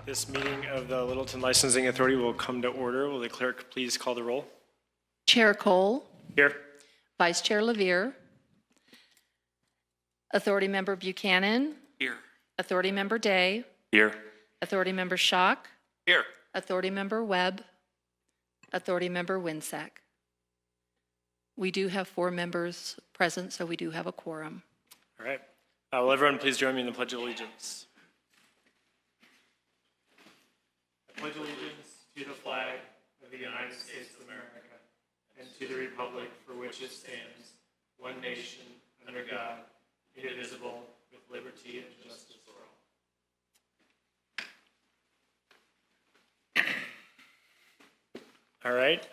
This meeting of the Littleton Licensing Authority will come to order. Will the clerk please call the roll? Chair Cole. Here. Vice Chair Levere. Authority Member Buchanan. Here. Authority Member Day. Here. Authority Member Schock. Here. Authority Member Webb. Authority Member Winsack. We do have 4 members present, so we do have a quorum. All right. Will everyone please join me in the Pledge of Allegiance? I pledge allegiance to the flag of the United States of America and to the republic for which it stands, one nation, under God, indivisible, with liberty and justice for all. All right.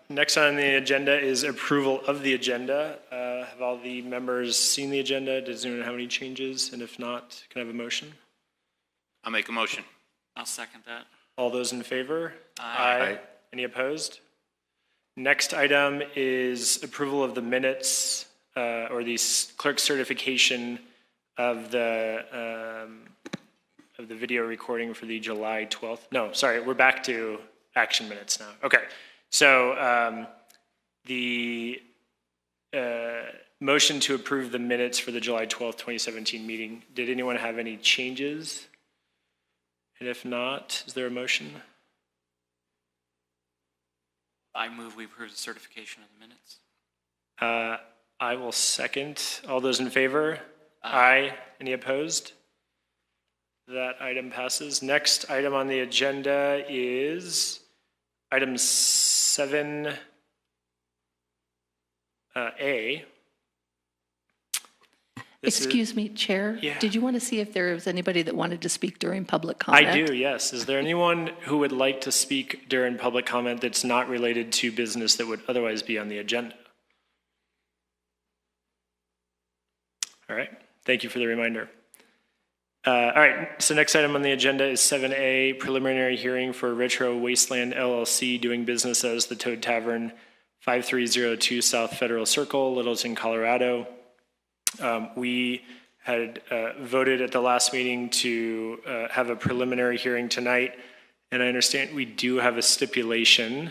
Next on the agenda is approval of the agenda. Have all the members seen the agenda? Does anyone have any changes? And if not, can I have a motion? I'll make a motion. I'll second that. All those in favor? Aye. Any opposed? Next item is approval of the minutes or the clerk certification of the video recording for the July 12th. No, sorry, we're back to action minutes now. Okay, so the motion to approve the minutes for the July 12th, 2017 meeting. Did anyone have any changes? And if not, is there a motion? I move we approve the certification of the minutes. I will second. All those in favor? Aye. Any opposed? That item passes. Next item on the agenda is item 7A. Excuse me, Chair. Yeah. Did you want to see if there was anybody that wanted to speak during public comment? I do, yes. Is there anyone who would like to speak during public comment that's not related to business that would otherwise be on the agenda? All right. Thank you for the reminder. All right. So next item on the agenda is 7A, preliminary hearing for Retro Wasteland LLC doing business as the Toad Tavern, 5302 South Federal Circle, Littleton, Colorado. We had voted at the last meeting to have a preliminary hearing tonight, and I understand we do have a stipulation,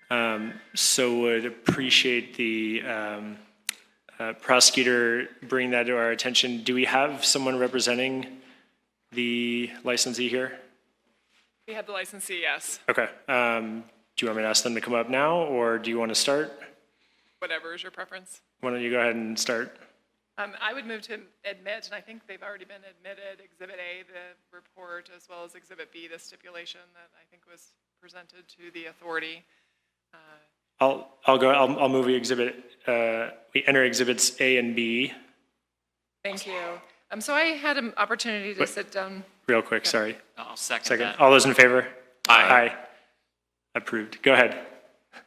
so would appreciate the prosecutor bring that to our attention. Do we have someone representing the licensee here? We have the licensee, yes. Okay. Do you want me to ask them to come up now, or do you want to start? Whatever is your preference. Why don't you go ahead and start? I would move to admit, and I think they've already been admitted, Exhibit A, the report, as well as Exhibit B, the stipulation that I think was presented to the authority. I'll move we enter Exhibits A and B. Thank you. So I had an opportunity to sit down. Real quick, sorry. I'll second that. All those in favor? Aye. Approved. Go ahead.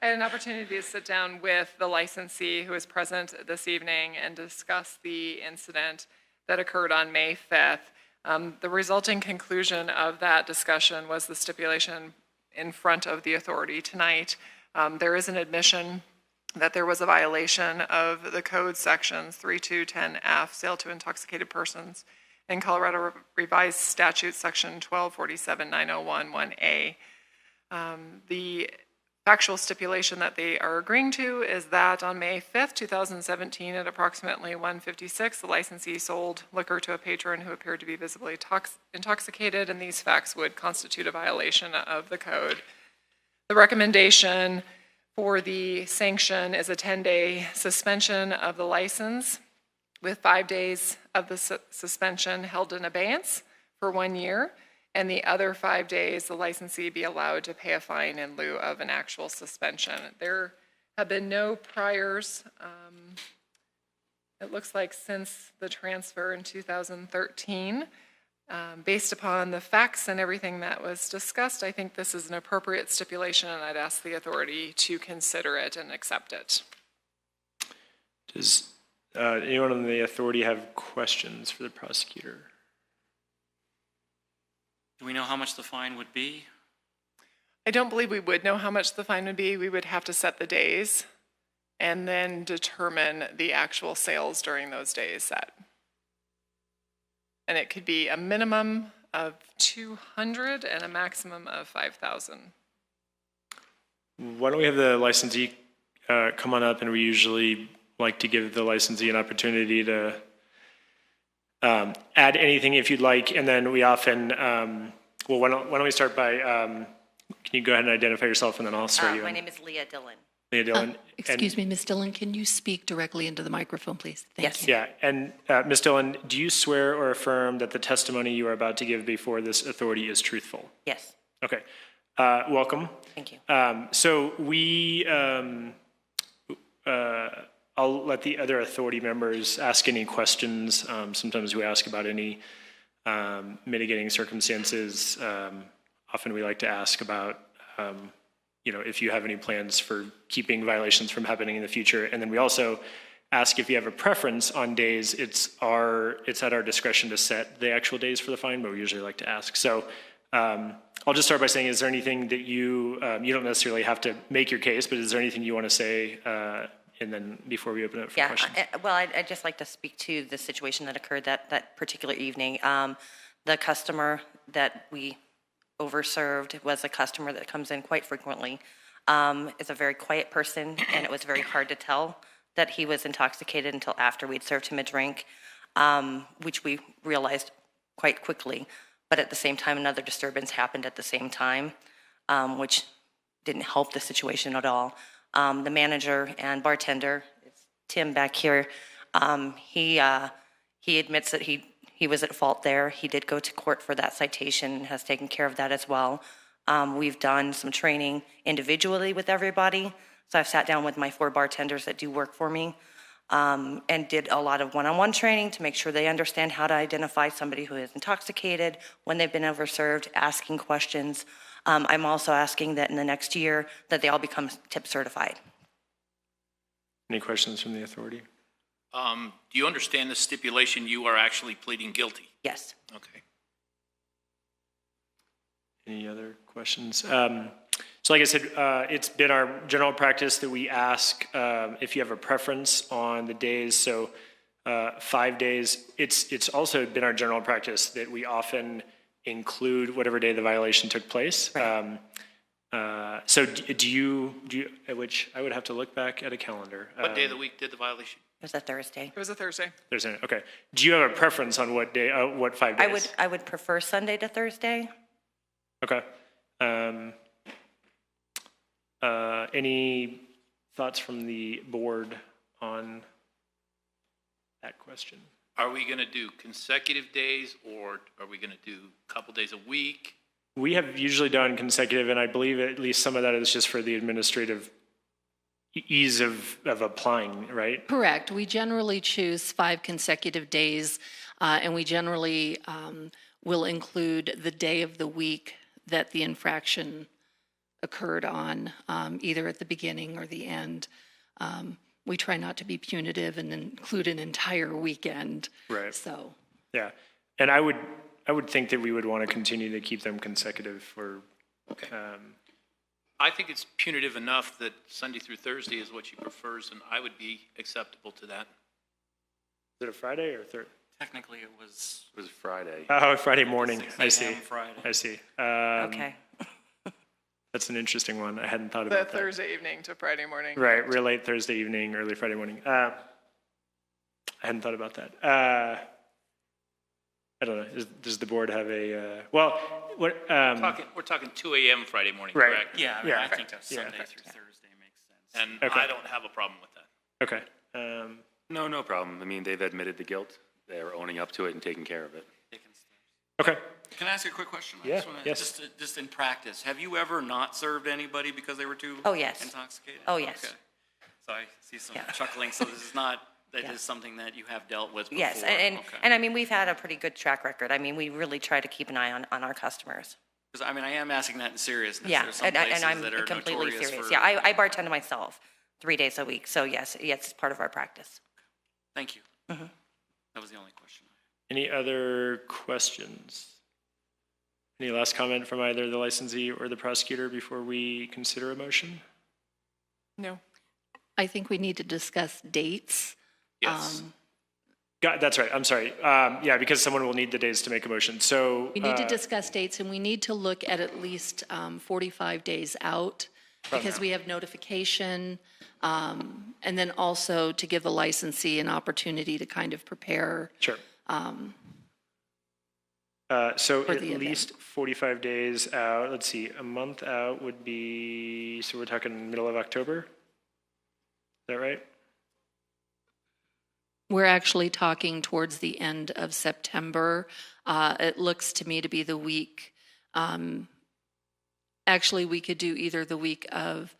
I had an opportunity to sit down with the licensee who is present this evening and discuss the incident that occurred on May 5th. The resulting conclusion of that discussion was the stipulation in front of the authority tonight. There is an admission that there was a violation of the code sections 3210F, sale to intoxicated persons, and Colorado Revised Statute section 1247901(1)A. The factual stipulation that they are agreeing to is that on May 5th, 2017, at approximately 1:56, the licensee sold liquor to a patron who appeared to be visibly intoxicated, and these facts would constitute a violation of the code. The recommendation for the sanction is a 10-day suspension of the license with 5 days of the suspension held in abeyance for 1 year, and the other 5 days the licensee be allowed to pay a fine in lieu of an actual suspension. There have been no priors, it looks like since the transfer in 2013. Based upon the facts and everything that was discussed, I think this is an appropriate stipulation, and I'd ask the authority to consider it and accept it. Does anyone on the authority have questions for the prosecutor? Do we know how much the fine would be? I don't believe we would know how much the fine would be. We would have to set the days and then determine the actual sales during those days set. And it could be a minimum of 200 and a maximum of 5,000. Why don't we have the licensee come on up, and we usually like to give the licensee an opportunity to add anything if you'd like, and then we often, well, why don't we start by, can you go ahead and identify yourself, and then I'll swear you in. My name is Leah Dillon. Leah Dillon. Excuse me, Ms. Dillon, can you speak directly into the microphone, please? Thank Yes. you. Yeah, and Ms. Dillon, do you swear or affirm that the testimony you are about to give before this authority is truthful? Yes, Okay. Welcome. thank you. So we, I'll let the other authority members ask any questions. Sometimes we ask about any mitigating circumstances. Often we like to ask about, if you have any plans for keeping violations from happening in the future. And then we also ask if you have a preference on days. It's at our discretion to set the actual days for the fine, but we usually like to ask. So I'll just start by saying, is there anything that you don't necessarily have to make your case, but is there anything you want to say? And then before we open it for questions. Well, I'd just like to speak to the situation that occurred that particular evening. The customer that we overserved was a customer that comes in quite frequently. Is a very quiet person, and it was very hard to tell that he was intoxicated until after we'd served him a drink, which we realized quite quickly. But at the same time, another disturbance happened at the same time, which didn't help the situation at all. The manager and bartender, it's Tim back here, he admits that he was at fault there. He did go to court for that citation and has taken care of that as well. We've done some training individually with everybody. So I've sat down with my 4 bartenders that do work for me and did a lot of one-on-one training to make sure they understand how to identify somebody who is intoxicated, when they've been overserved, asking questions. I'm also asking that in the next year that they all become tip certified. Any questions from the authority? Do you understand the stipulation you are actually pleading guilty? Yes. Okay. Any other questions? So like I said, it's been our general practice that we ask if you have a preference on the days. So 5 days. It's also been our general practice that we often include whatever day the violation took place. Right. So do you, which I would have to look back at a calendar. What day of the week did the violation? It was a Thursday. It was a Thursday. Thursday, okay. Do you have a preference on what day, what 5 days? I would prefer Sunday to Thursday. Okay. Any thoughts from the board on that question? Are we going to do consecutive days, or are we going to do a couple days a week? We have usually done consecutive, and I believe at least some of that is just for the administrative ease of applying, right? Correct. We generally choose 5 consecutive days, and we generally will include the day of the week that the infraction occurred on, either at the beginning or the end. We try not to be punitive and include an entire weekend. Right. So. Yeah, and I would think that we would want to continue to keep them consecutive for. Okay. I think it's punitive enough that Sunday through Thursday is what she prefers, and I would be acceptable to that. Is it a Friday or Thursday? Technically, it was Friday. Oh, Friday morning. 6 I see. a.m. Friday. I see. Okay. That's an interesting one. I hadn't thought The about that. Thursday evening to Friday morning. Right, real late Thursday evening, early Friday morning. I hadn't thought about that. I don't know. Does the board have a? Well, what? We're talking 2 a.m. Friday morning, Right. correct? Yeah, I mean, Yeah. I think Yeah. Sunday through Thursday makes sense. And Okay. I don't have a problem with that. Okay. No problem. I mean, they've admitted the guilt. They're owning up to it and taking care of it. Okay. Can I ask a quick question? Yeah, Just yes. Just in practice, have you ever not served anybody because they were too Oh, yes. intoxicated? Oh, yes. Okay. So I see some Yeah. chuckling. So this is not, that Yeah. is something that you have dealt with before? Yes, Okay. and I mean, we've had a pretty good track record. I mean, we really try to keep an eye on our customers. Because I mean, I am asking that in seriousness. Yeah, There's some and places I'm that are completely notorious serious. for- Yeah, I bartend myself 3 days a week. So yes, it's part of our practice. Thank you. Mm-hmm. That was the only question. Any other questions? Any last comment from either the licensee or the prosecutor before we consider a motion? No. I think we need to discuss dates. Yes. That's right, I'm sorry. Yeah, because someone will need the days to make a motion. So, We need to discuss dates, and we need to look at least 45 days out, because we have notification, and then also to give the licensee an opportunity to kind of prepare. sure. So for at the event. least 45 days out, let's see, a month out would be, so we're talking middle of October? Is that right? We're actually talking towards the end of September. It looks to me to be the week, actually, we could do either the week of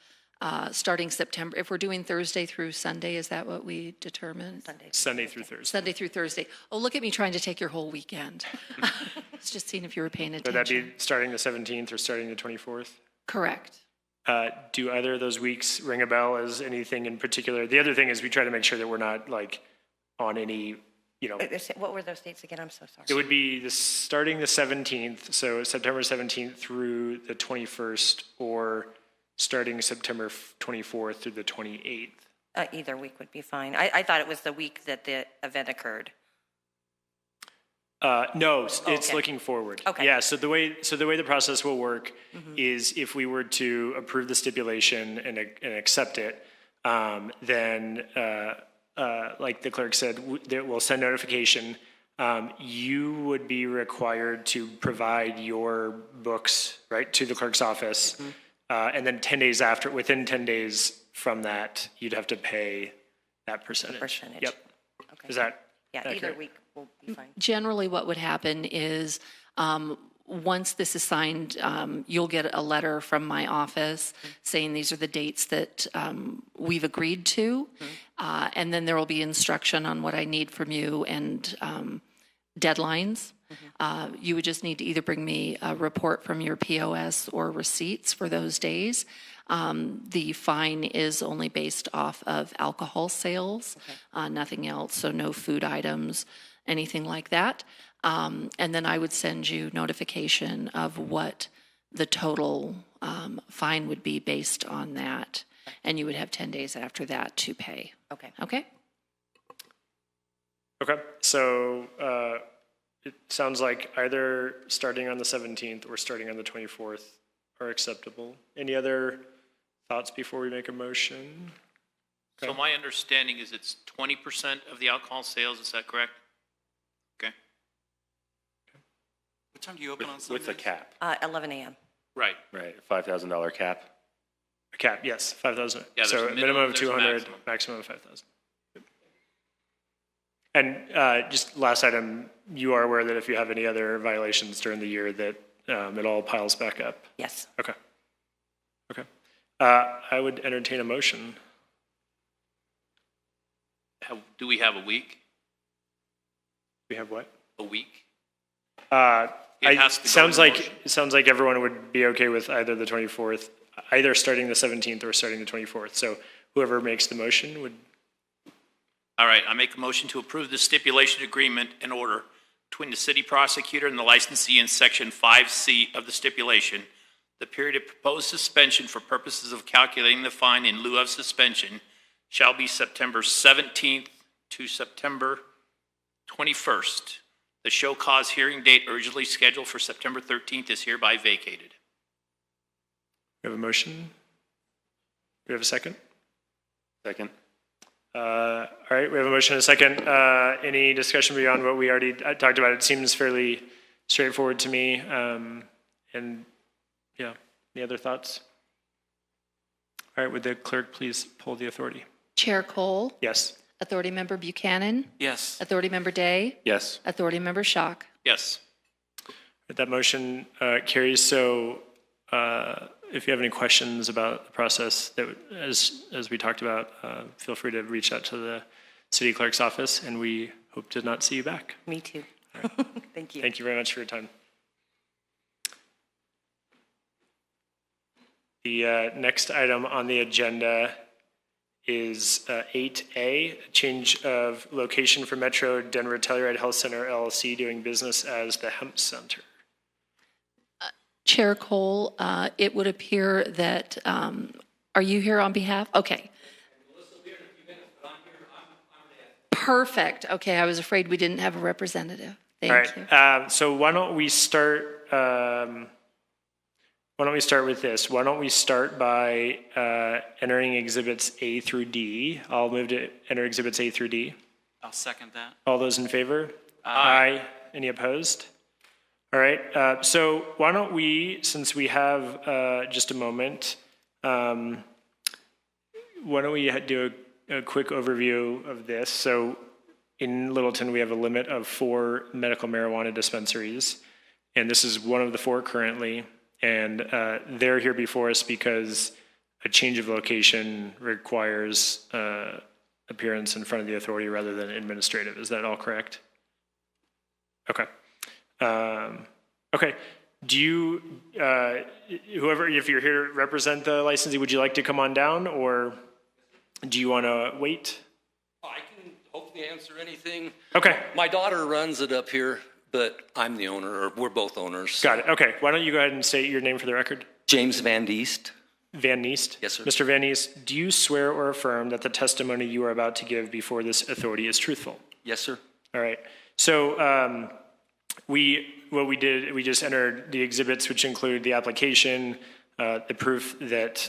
starting September, if we're doing Thursday through Sunday, is that what we determined? Sunday through Thursday. Sunday through Thursday. Oh, look at me trying to take your whole weekend. I was just seeing if you were paying Would that attention. be starting the 17th or starting the 24th? Correct. Do either of those weeks ring a bell as anything in particular? The other thing is we try to make sure that we're not like on any, What were those dates again? I'm so sorry. it would be starting the 17th, so September 17th through the 21st, or starting September 24th through the 28th. Either week would be fine. I thought it was the week that the event occurred. No, it's okay. looking forward. Okay. Yeah, so the way the process will work is if we were to approve the stipulation and accept it, then like the clerk said, we'll send notification. You would be required to provide your books, right, to the clerk's office. And then 10 days after, within 10 days from that, you'd have to pay that percentage. Percentage. Yep. Okay. Is that Yeah, either accurate? week will be fine. Generally, what would happen is once this is signed, you'll get a letter from my office saying these are the dates that we've agreed to. And then there will be instruction on what I need from you and deadlines. You would just need to either bring me a report from your POS or receipts for those days. The fine is only based off of alcohol sales, nothing else, so no food items, anything like that. And then I would send you notification of what the total fine would be based on that. And you would have 10 days after that to pay. Okay. Okay? Okay, so it sounds like either starting on the 17th or starting on the 24th are acceptable. Any other thoughts before we make a motion? So my understanding is it's 20% of the alcohol sales, is that correct? Okay, What time do you open on Sundays? With a cap, 11 a.m. right. right? $5,000 cap. A cap, yes, 5,000. Yeah, there's So a a minimum of minimum, there's a 200, maximum. maximum of 5,000. And just last item, you are aware that if you have any other violations during the year that it all piles back up? Yes. Okay. Okay. I would entertain a motion. Do we have a week? We have what? A week? It has to go sounds in the like motion. it sounds like everyone would be okay with either the 24th, either starting the 17th or starting the 24th. So whoever makes the motion would. All right, I make a motion to approve the stipulation agreement and order between the city prosecutor and the licensee in section 5C of the stipulation. The period of proposed suspension for purposes of calculating the fine in lieu of suspension shall be September 17th to September 21st. The show cause hearing date originally scheduled for September 13th is hereby vacated. We have a motion. We have a second. Second. All right, we have a motion and a second. Any discussion beyond what we already talked about? It seems fairly straightforward to me. And yeah, any other thoughts? All right, would the clerk please poll the authority? Chair Cole, Yes. Authority Member Buchanan, Yes. Authority Member Day, Yes. Authority Member Schock. Yes. That motion carries. So if you have any questions about the process, that as we talked about, feel free to reach out to the city clerk's office, and we hope to not see you back. Me too. Thank you. Thank you very much for your time. The next item on the agenda is 8A, change of location for Metro Denver Telluride Health Center LLC doing business as the Hemp Center. Chair Cole, it would appear that, are you here on behalf? Okay. perfect. Okay, I was afraid we didn't have a representative. All Thank you. right, so why don't we start with this? Why don't we start by entering exhibits A through D? I'll move to enter exhibits A through D. I'll second that. All those in favor? Aye. Any opposed? All right, so why don't we, since we have just a moment, why don't we do a quick overview of this? So in Littleton, we have a limit of 4 medical marijuana dispensaries, and this is one of the 4 currently. And they're here before us because a change of location requires appearance in front of the authority rather than administrative. Is that all correct? Okay. Okay. Do you, whoever, if you're here to represent the licensee, would you like to come on down, or do you want to wait? I can hopefully answer anything. Okay. My daughter runs it up here, but I'm the owner, or we're both owners. Got it. Okay. Why don't you go ahead and state your name for the record? James Van Diest. Van Niest? Yes, sir. Mr. Van Niest, do you swear or affirm that the testimony you are about to give before this authority is truthful? Yes, sir. All right. So we just entered the exhibits, which include the application, the proof that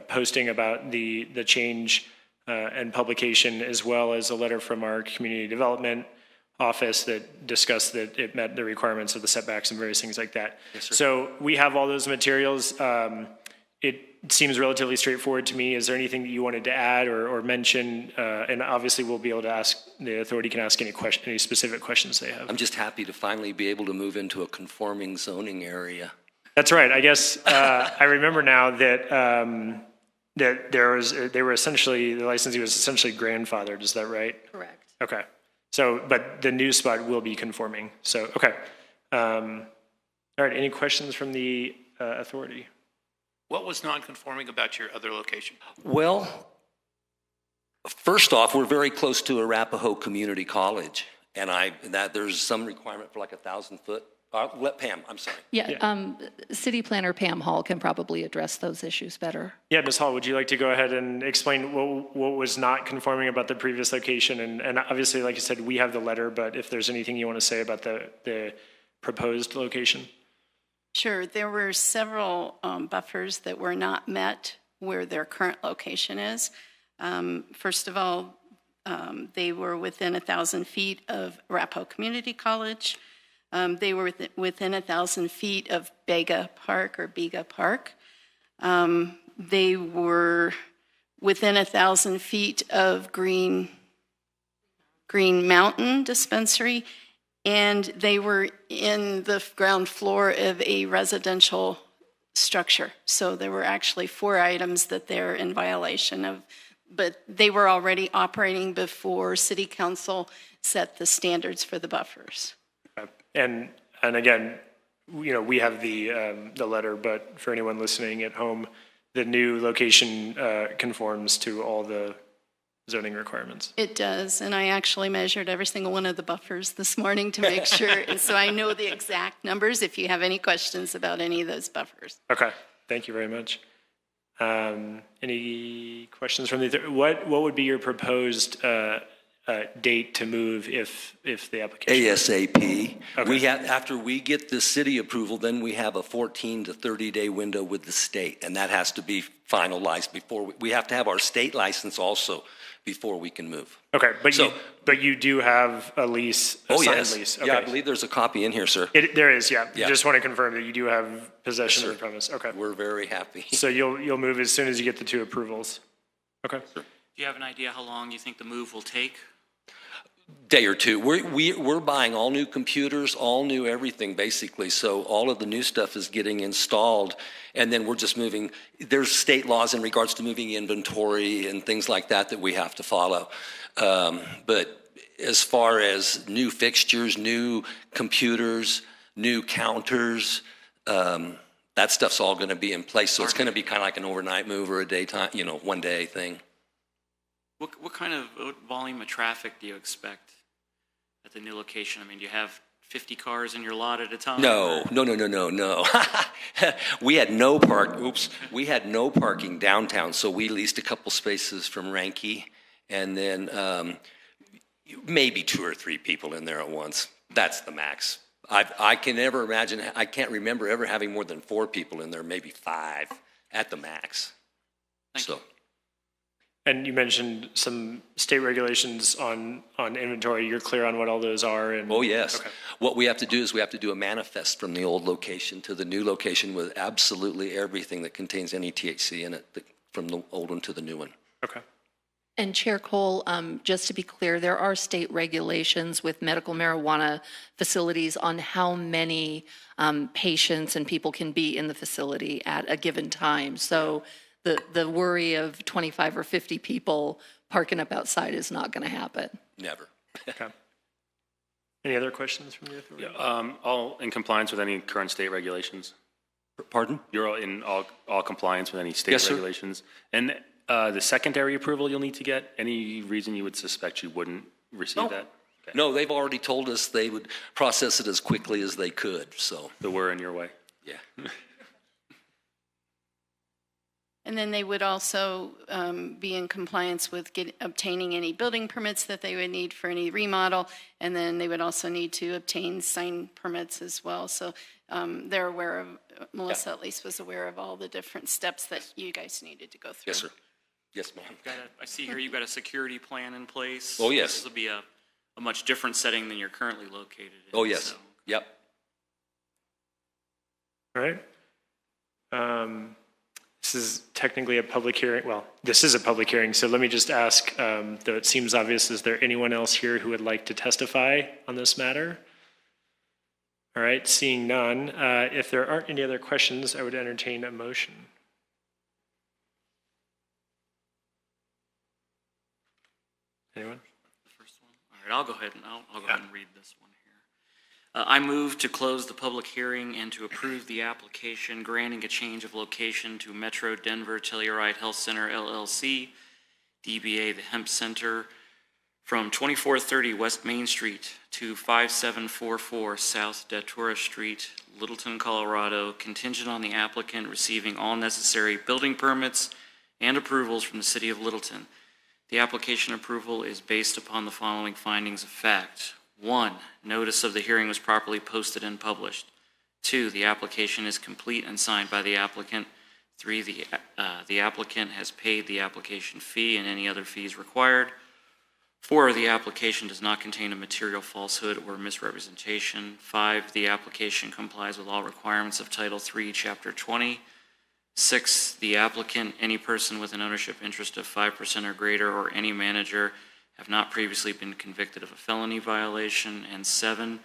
posting about the change and publication, as well as a letter from our community development office that discussed that it met the requirements of the setbacks and various things like that. Yes, sir. So we have all those materials. It seems relatively straightforward to me. Is there anything that you wanted to add or mention? And obviously we'll be able to ask, the authority can ask any specific questions they have. I'm just happy to finally be able to move into a conforming zoning area. That's right. I guess I remember now that that the licensee was essentially grandfathered. Is that right? Correct. Okay. So, but the new spot will be conforming. So, okay. All right. Any questions from the authority? What was non-conforming about your other location? Well, first off, we're very close to Arapahoe Community College, and there's some requirement for like 1,000 foot. Pam, I'm sorry. Yeah, City Planner Pam Hall can probably address those issues better. Yeah, Ms. Hall, would you like to go ahead and explain what was not conforming about the previous location? And obviously, like I said, we have the letter, but if there's anything you want to say about the proposed location? Sure. There were several buffers that were not met where their current location is. First of all, they were within 1,000 feet of Arapahoe Community College. They were within 1,000 feet of Bega Park. They were within 1,000 feet of Green Mountain Dispensary, and they were in the ground floor of a residential structure. So there were actually 4 items that they're in violation of, but they were already operating before City Council set the standards for the buffers. And again, we have the letter, but for anyone listening at home, the new location conforms to all the zoning requirements. It does, and I actually measured every single one of the buffers this morning to make sure, and so I know the exact numbers if you have any questions about any of those buffers. Okay, thank you very much. Any questions from what would be your proposed date to move if the application? ASAP. Okay. After we get the city approval, then we have a 14 to 30 day window with the state, and that has to be finalized before we have to have our state license also before we can move. Okay, but you do have a lease, a signed lease. Okay. Yeah, I believe there's a copy in here, sir. There is, yeah. Just want to confirm that you do have possession of the premise. Okay. We're very happy. So you'll move as soon as you get the 2 approvals. Okay. Do you have an idea how long you think the move will take? Day or two. We're buying all new computers, all new everything basically. So all of the new stuff is getting installed, and then we're just moving. There's state laws in regards to moving inventory and things like that we have to follow. But as far as new fixtures, new computers, new counters, that stuff's all going to be in place. So it's going to be kind of like an overnight move or a daytime, one day thing. What kind of volume of traffic do you expect at the new location? I mean, do you have 50 cars in your lot at a time? No. We had no parking downtown, so we leased a couple spaces from Ranke, and then maybe 2 or 3 people in there at once. That's the max. I can never imagine, I can't remember ever having more than 4 people in there, maybe 5 at the max. Thank you. And you mentioned some state regulations on inventory. You're clear on what all those are? And Oh, yes. Okay. What we have to do is we have to do a manifest from the old location to the new location with absolutely everything that contains any THC in it, from the old one to the new one. Okay. And Chair Cole, just to be clear, there are state regulations with medical marijuana facilities on how many patients and people can be in the facility at a given time. So the worry of 25 or 50 people parking up outside is not going to happen. Never. Okay. Any other questions from the authority? All in compliance with any current state regulations? Pardon? You're in all compliance with any state Yes, sir. regulations? And the secondary approval you'll need to get, any reason you would suspect you wouldn't receive that? Okay. No, they've already told us they would process it as quickly as they could, so, So we're in your way? yeah. And then they would also be in compliance with obtaining any building permits that they would need for any remodel. And then they would also need to obtain sign permits as well. So they're aware of, Melissa at least was aware of all the different steps that you guys needed to go through. Yes, sir. Yes, ma'am. I see here you've got a security plan in place. Oh, yes. This will be a much different setting than you're currently located in. Oh, yes. so- Yep. All right. This is technically a public hearing. Well, this is a public hearing, so let me just ask, though it seems obvious, is there anyone else here who would like to testify on this matter? All right, seeing none. If there aren't any other questions, I would entertain a motion. Anyone? The first one? All right, I'll go ahead and read this one here. I move to close the public hearing and to approve the application granting a change of location to Metro Denver Telluride Health Center LLC, DBA The Hemp Center, from 2430 West Main Street to 5744 South Datura Street, Littleton, Colorado, contingent on the applicant receiving all necessary building permits and approvals from the City of Littleton. The application approval is based upon the following findings of fact. 1, notice of the hearing was properly posted and published. 2, the application is complete and signed by the applicant. 3, the applicant has paid the application fee and any other fees required. 4, the application does not contain a material falsehood or misrepresentation. 5, the application complies with all requirements of Title III, Chapter 20. 6, the applicant, any person with an ownership interest of 5% or greater, or any manager have not previously been convicted of a felony violation. And 7,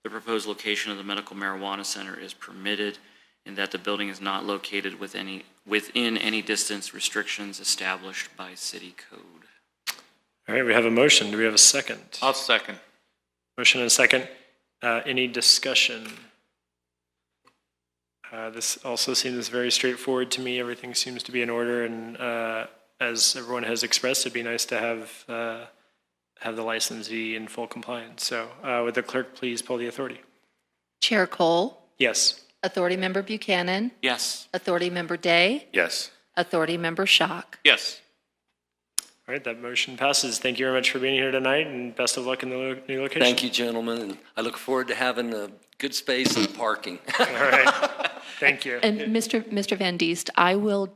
the proposed location of the medical marijuana center is permitted in that the building is not located within any distance restrictions established by city code. All right, we have a motion. Do we have a second? I'll second. Motion and a second. Any discussion? This also seems very straightforward to me. Everything seems to be in order, and as everyone has expressed, it'd be nice to have the licensee in full compliance. So would the clerk please poll the authority? Chair Cole, Yes. Authority Member Buchanan, Yes. Authority Member Day, Yes. Authority Member Schock. Yes. All right, that motion passes. Thank you very much for being here tonight, and best of luck in the new location. Thank you, gentlemen, and I look forward to having a good space and parking. All right. Thank you. And Mr. Van Diest, I will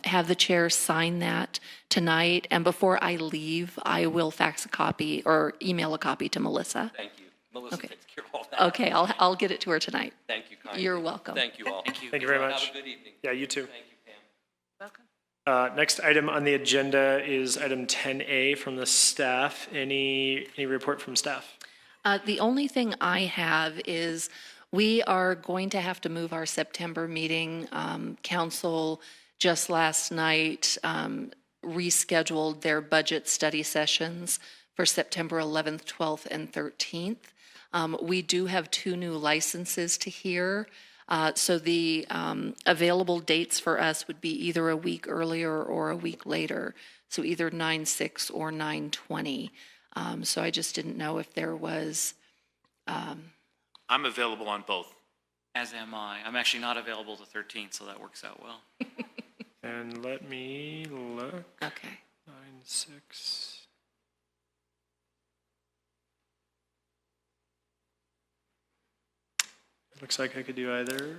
have the chair sign that tonight, and before I leave, I will fax a copy or email a copy to Melissa. Thank you. Melissa Okay. takes care of all that. Okay, I'll get it to her tonight. Thank you kindly. You're welcome. Thank you all. Thank you. Thank you very much. Have a good evening. Yeah, you too. Thank you, Pam. Welcome. Next item on the agenda is item 10A from the staff. Any report from staff? The only thing I have is we are going to have to move our September meeting. Council just last night rescheduled their budget study sessions for September 11th, 12th, and 13th. We do have 2 new licenses to hear. So the available dates for us would be either a week earlier or a week later. So either 9/6 or 9/20. So I just didn't know if there was. I'm available on both. As am I. I'm actually not available the 13th, so that works out well. And let me look. Okay. 9/6. Looks like I could do either.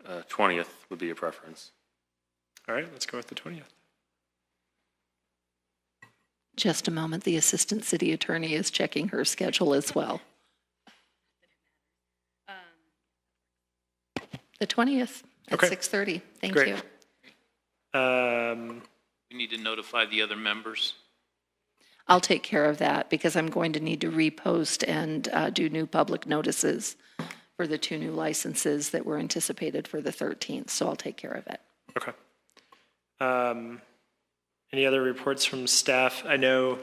Uh, 20th would be a preference. All right, let's go with the 20th. Just a moment, the Assistant City Attorney is checking her schedule as well. The 20th at Okay. 6:30. Thank Great. you. We need to notify the other members. I'll take care of that because I'm going to need to repost and do new public notices for the 2 new licenses that were anticipated for the 13th, so I'll take care of it. Okay. Any other reports from staff? I know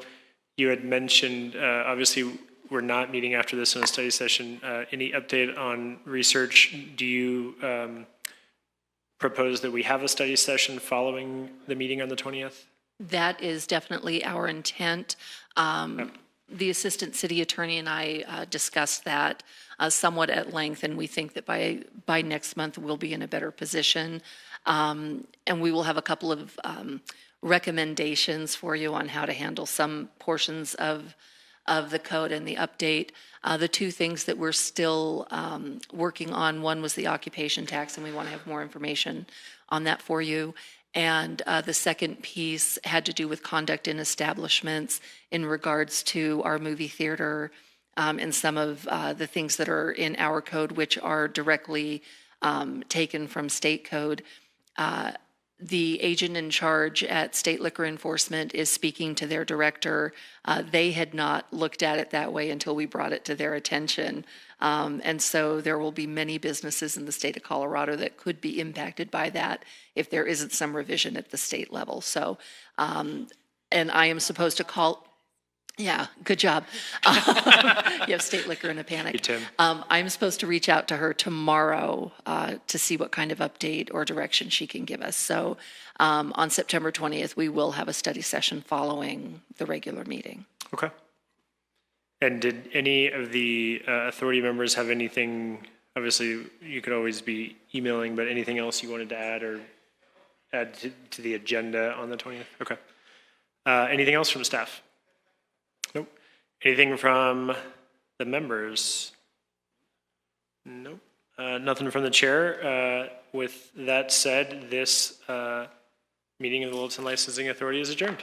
you had mentioned, obviously, we're not meeting after this in a study session. Any update on research? Do you propose that we have a study session following the meeting on the 20th? That is definitely our intent. The Assistant City Attorney and I discussed that somewhat at length, and we think that by next month we'll be in a better position. And we will have a couple of recommendations for you on how to handle some portions of the code and the update. The 2 things that we're still working on, one was the occupation tax, and we want to have more information on that for you. And the second piece had to do with conduct in establishments in regards to our movie theater and some of the things that are in our code, which are directly taken from state code. The agent in charge at State Liquor Enforcement is speaking to their director. They had not looked at it that way until we brought it to their attention. And so there will be many businesses in the state of Colorado that could be impacted by that if there isn't some revision at the state level. So, and I am supposed to call. Yeah, good job. You have State Liquor in a panic. Hey, Tim. I'm supposed to reach out to her tomorrow to see what kind of update or direction she can give us. So on September 20th, we will have a study session following the regular meeting. Okay. And did any of the authority members have anything, obviously you could always be emailing, but anything else you wanted to add to the agenda on the 20th? Okay. Anything else from staff? Nope. Anything from the members? Nope. Nothing from the chair. With that said, this meeting of the Littleton Licensing Authority is adjourned.